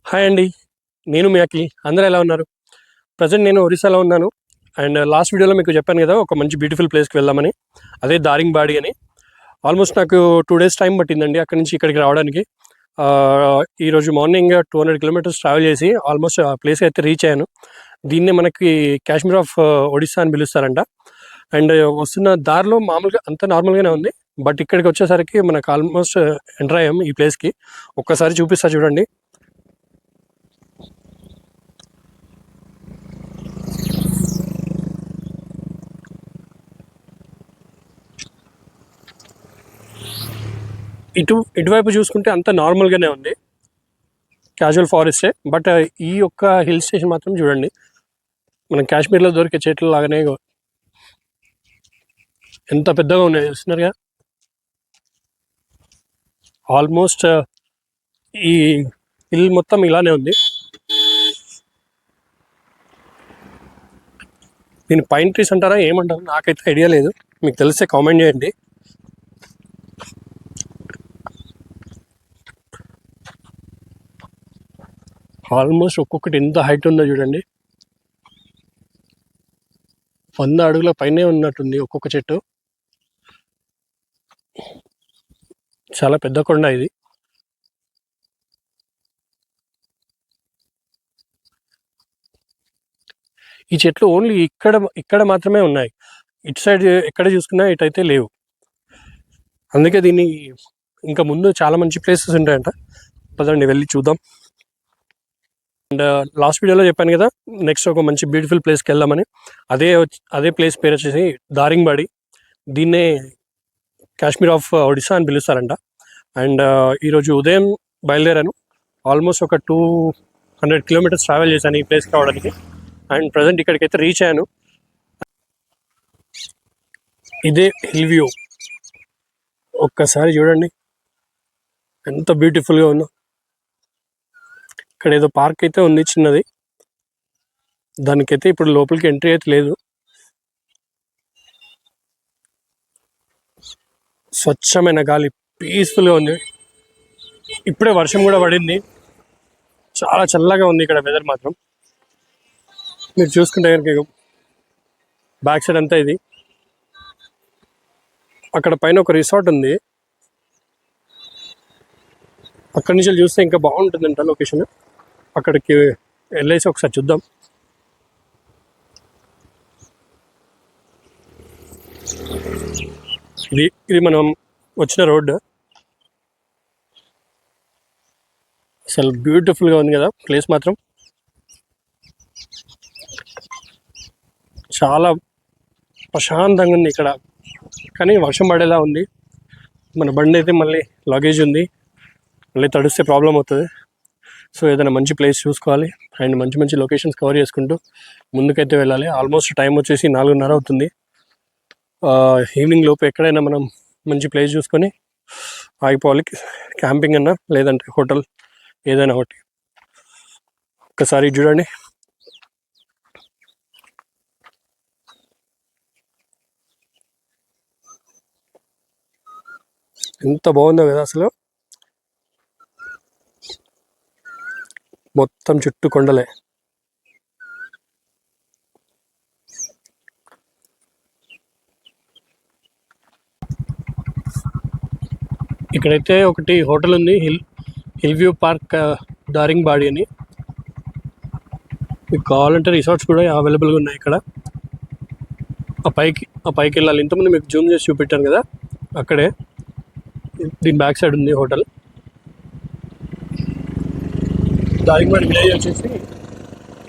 Hi అండి. నేను మీ అఖిల్. అందరూ ఎలా ఉన్నారు? ప్రెజెంట్ నేను ఒరిస్సాలో ఉన్నాను. అండ్ లాస్ట్ వీడియోలో మీకు చెప్పాను కదా, ఒక మంచి బ్యూటిఫుల్ ప్లేస్‌కి వెళ్దామని. అదే దారింగ్‌బాడి అని. ఆల్మోస్ట్ నాకు 2 డేస్ టైం పట్టిందండి అక్కడి నుంచి ఇక్కడికి రావడానికి. ఈరోజు మార్నింగ్ 200 కిలోమీటర్స్ ట్రావెల్ చేసి ఆల్మోస్ట్ ఆ ప్లేస్‌కి అయితే రీచ్ అయ్యాను. దీన్నే మనకి కాశ్మీర్ ఆఫ్ ఒడిస్సా అని పిలుస్తారంట. అండ్ వస్తున్న దారిలో మామూలుగా అంతా నార్మల్‌గానే ఉంది. బట్ ఇక్కడికి వచ్చేసరికి మనకు ఆల్మోస్ట్ ఎంటర్ అయ్యాం ఈ ప్లేస్‌కి. ఒక్కసారి చూపిస్తా చూడండి. ఇటువైపు చూసుకుంటే అంతా నార్మల్గానే ఉంది, క్యాజువల్ ఫారెస్టే. బట్ ఈ యొక్క హిల్ స్టేషన్ మాత్రం చూడండి, మనం కాశ్మీర్లో దొరికే చెట్లు లాగానే ఎంత పెద్దగా ఉన్నాయి చూస్తున్నారుగా. ఆల్మోస్ట్ ఈ హిల్ మొత్తం ఇలానే ఉంది. దీని పైన్ ట్రీస్ అంటారా ఏమంటారు నాకైతే ఐడియా లేదు, మీకు తెలిస్తే కామెంట్ చేయండి. ఆల్మోస్ట్ ఒక్కొక్కటి ఎంత హైట్ ఉందో చూడండి, 100 అడుగుల పైనే ఉన్నట్టుంది ఒక్కొక్క చెట్టు. చాలా పెద్ద కొండ ఇది. ఈ చెట్లు ఓన్లీ ఇక్కడ ఇక్కడ మాత్రమే ఉన్నాయి, ఇటు సైడ్ ఎక్కడ చూసుకున్నా ఇటైతే లేవు. అందుకే దీన్ని ఇంకా ముందు చాలా మంచి ప్లేసెస్ ఉంటాయంట, పదండి వెళ్ళి చూద్దాం. అండ్ లాస్ట్ వీడియోలో చెప్పాను కదా, నెక్స్ట్ ఒక మంచి బ్యూటిఫుల్ ప్లేస్కి వెళ్దామని. అదే ప్లేస్ పేరు వచ్చేసి దారింగ్బాడి. దీన్నే కాశ్మీర్ ఆఫ్ ఒడిస్సా అని పిలుస్తారంట. అండ్ ఈరోజు ఉదయం బయలుదేరాను. ఆల్మోస్ట్ ఒక 200 కిలోమీటర్స్ ట్రావెల్ చేశాను ఈ ప్లేస్కి రావడానికి. అండ్ ప్రజెంట్ ఇక్కడికైతే రీచ్ అయ్యాను. ఇదే హిల్ వ్యూ, ఒక్కసారి చూడండి ఎంత బ్యూటిఫుల్గా ఉందో. ఇక్కడ ఏదో పార్క్ అయితే ఉంది చిన్నది, దానికైతే ఇప్పుడు లోపలికి ఎంట్రీ అయితే లేదు. స్వచ్ఛమైన గాలి, పీస్ఫుల్గా ఉంది. ఇప్పుడే వర్షం కూడా పడింది, చాలా చల్లగా ఉంది ఇక్కడ వెదర్ మాత్రం. మీరు చూసుకుంటే కనుక బ్యాక్ సైడ్ అంతా ఇది. అక్కడ పైన ఒక రిసార్ట్ ఉంది, అక్కడి నుంచి చూస్తే ఇంకా బాగుంటుందంట లొకేషన్. అక్కడికి వెళ్ళేసి ఒకసారి చూద్దాం. ఇది మనం వచ్చిన రోడ్డు. అసలు బ్యూటిఫుల్గా ఉంది కదా ప్లేస్ మాత్రం, చాలా ప్రశాంతంగా ఉంది ఇక్కడ. కానీ వర్షం పడేలా ఉంది. మన బండి అయితే మళ్ళీ లగేజ్ ఉంది, మళ్ళీ తడిస్తే ప్రాబ్లం అవుతుంది. సో ఏదైనా మంచి ప్లేస్ చూసుకోవాలి అండ్ మంచి మంచి లొకేషన్స్ కవర్ చేసుకుంటూ ముందుకైతే వెళ్ళాలి. ఆల్మోస్ట్ టైం వచ్చేసి 4:30 అవుతుంది. ఈవినింగ్ లోపు ఎక్కడైనా మనం మంచి ప్లేస్ చూసుకొని ఆగిపోవాలి, క్యాంపింగ్ అన్నా లేదంటే హోటల్ ఏదైనా ఒకటి. ఒక్కసారి చూడండి, ఎంత బాగుందో కదా అసలు. మొత్తం చుట్టూ కొండలే. ఇక్కడైతే ఒకటి హోటల్ ఉంది, హిల్ వ్యూ పార్క్ దారింగ్బాడి అని. మీకు కావాలంటే రిసార్ట్స్ కూడా అవైలబుల్గా ఉన్నాయి ఇక్కడ. ఆ పైకి వెళ్ళాలి. ఇంతకుముందు మీకు జూమ్ చేసి చూపెట్టాను కదా, అక్కడే దీని బ్యాక్ సైడ్ ఉంది హోటల్. దారింగ్బాడి విలేజ్ వచ్చేసి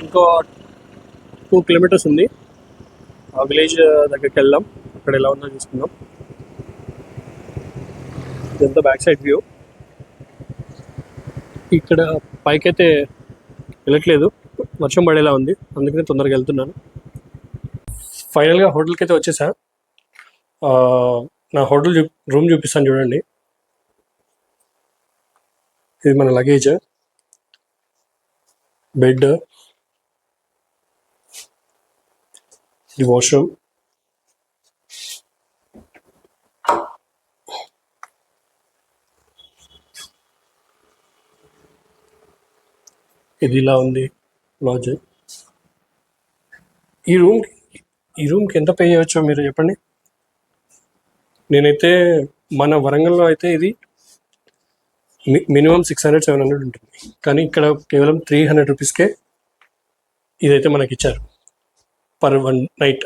ఇంకో 2 కిలోమీటర్స్ ఉంది. ఆ విలేజ్ దగ్గరికి వెళ్దాం, అక్కడ ఎలా ఉందో చూసుకుందాం. ఇదంతా బ్యాక్ సైడ్ వ్యూ. ఇక్కడ పైకైతే వెళ్ళట్లేదు, వర్షం పడేలా ఉంది, అందుకనే తొందరగా వెళ్తున్నాను. ఫైనల్గా హోటల్కి అయితే వచ్చేసా. నా హోటల్ రూమ్ చూపిస్తాను చూడండి. ఇది మన లగేజ్, బెడ్, ఇది వాష్రూమ్. ఇది ఇలా ఉంది లాడ్జ్. ఈ రూమ్కి ఎంత పే చేయవచ్చో మీరు చెప్పండి. నేనైతే మన వరంగల్లో అయితే ఇది మినిమం 600-700 ఉంటుంది, కానీ ఇక్కడ కేవలం 300 రూపీస్కే ఇదైతే మనకి ఇచ్చారు పర్ 1 నైట్.